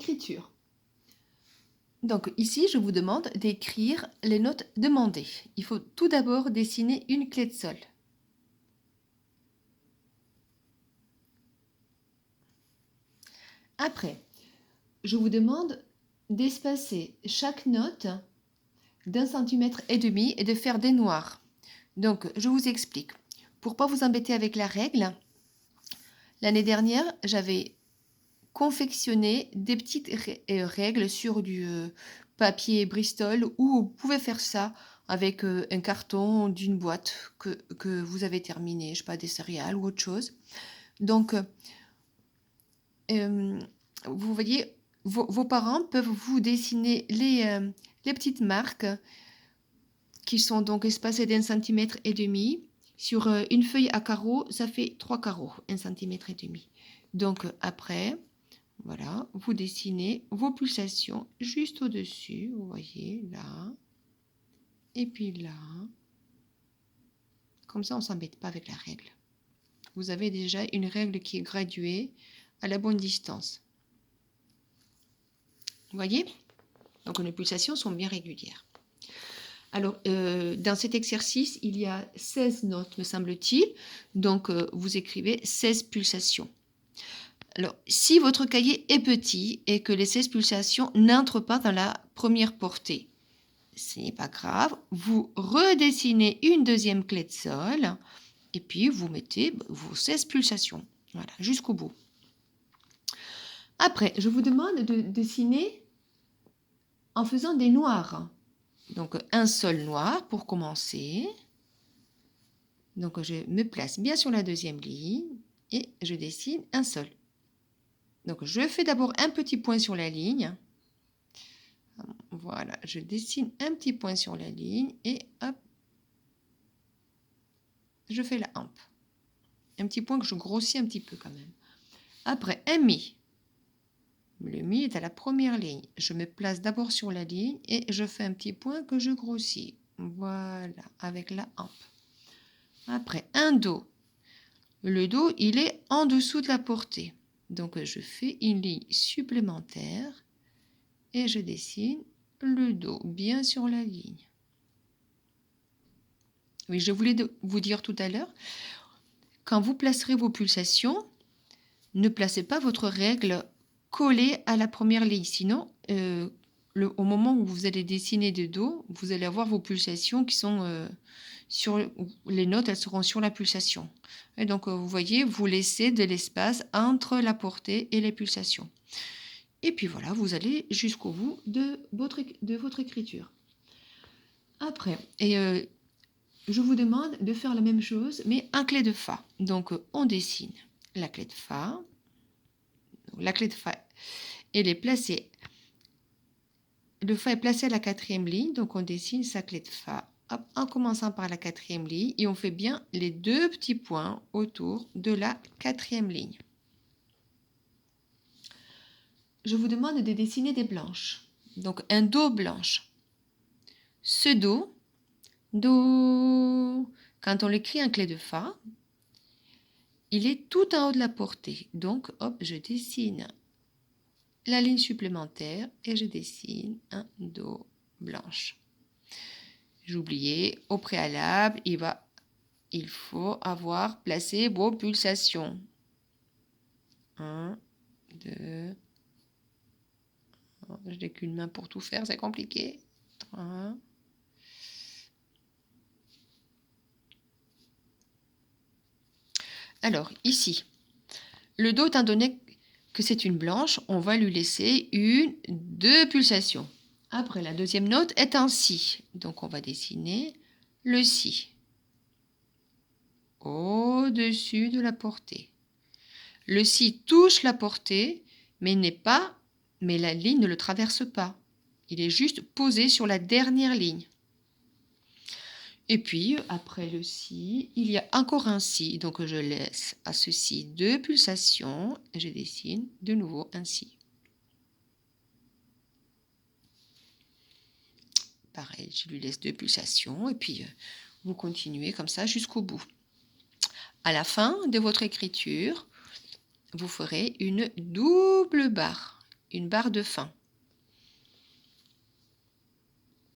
écriture. Donc ici, je vous demande d'écrire les notes demandées. Il faut tout d'abord dessiner une clé de sol. Après, je vous demande d'espacer chaque note d'1,5 cm et de faire des noirs. Donc, je vous explique. Pour ne pas vous embêter avec la règle, l'année dernière, j'avais confectionné des petites règles sur du papier Bristol où vous pouvez faire ça avec un carton d'une boîte que vous avez terminé, je ne sais pas, des céréales ou autre chose. Donc, vous voyez, vos parents peuvent vous dessiner les petites marques qui sont donc espacées d'1,5 cm. Sur une feuille à carreaux, ça fait 3 carreaux, 1,5 cm. Donc après, voilà, vous dessinez vos pulsations juste au-dessus, vous voyez, là, et puis là. Comme ça, on ne s'embête pas avec la règle. Vous avez déjà une règle qui est graduée à la bonne distance. Vous voyez? Donc les pulsations sont bien régulières. Alors, dans cet exercice, il y a 16 notes, me semble-t-il. Donc, vous écrivez 16 pulsations. Alors, si votre cahier est petit et que les 16 pulsations n'entrent pas dans la première portée, ce n'est pas grave. Vous redessinez une deuxième clé de sol et puis vous mettez vos 16 pulsations. Voilà, jusqu'au bout. Après, je vous demande de dessiner en faisant des noirs. Donc, un seul noir pour commencer. Donc, je me place bien sur la deuxième ligne et je dessine un seul. Donc, je fais d'abord un petit point sur la ligne. Voilà, je dessine un petit point sur la ligne et hop, je fais la hampe. Un petit point que je grossis un petit peu quand même. Après, un mi. Le mi est à la première ligne. Je me place d'abord sur la ligne et je fais un petit point que je grossis. Voilà, avec la hampe. Après, un do. Le do, il est en dessous de la portée. Donc, je fais une ligne supplémentaire et je dessine le do bien sur la ligne. Oui, je voulais vous dire tout à l'heure, quand vous placerez vos pulsations, ne placez pas votre règle collée à la première ligne. Sinon, au moment où vous allez dessiner de dos, vous allez avoir vos pulsations qui sont sur les notes, elles seront sur la pulsation. Et donc, vous voyez, vous laissez de l'espace entre la portée et les pulsations. Et puis voilà, vous allez jusqu'au bout de votre écriture. Après, je vous demande de faire la même chose, mais en clé de Fa. Donc, on dessine la clé de Fa. La clé de Fa, elle est placée. Le Fa est placé à la 4e ligne, donc on dessine sa clé de Fa en commençant par la 4e ligne et on fait bien les deux petits points autour de la 4e ligne. Je vous demande de dessiner des blanches. Donc un Do blanche. Ce Do, quand on l'écrit en clé de Fa, il est tout en haut de la portée. Donc, hop, je dessine la ligne supplémentaire et je dessine un Do blanche. J'oubliais, au préalable, il faut avoir placé vos pulsations. 1, 2, je n'ai qu'une main pour tout faire, c'est compliqué. 3. Alors, ici, le Do, étant donné que c'est une blanche, on va lui laisser 1, 2 pulsations. Après, la deuxième note est un Si. Donc, on va dessiner le Si au-dessus de la portée. Le Si touche la portée, mais la ligne ne le traverse pas. Il est juste posé sur la dernière ligne. Et puis, après le Si, il y a encore un Si. Donc, je laisse à ce Si 2 pulsations et je dessine de nouveau un Si. Pareil, je lui laisse 2 pulsations et puis vous continuez comme ça jusqu'au bout. À la fin de votre écriture, vous ferez une double barre. une barre de fin.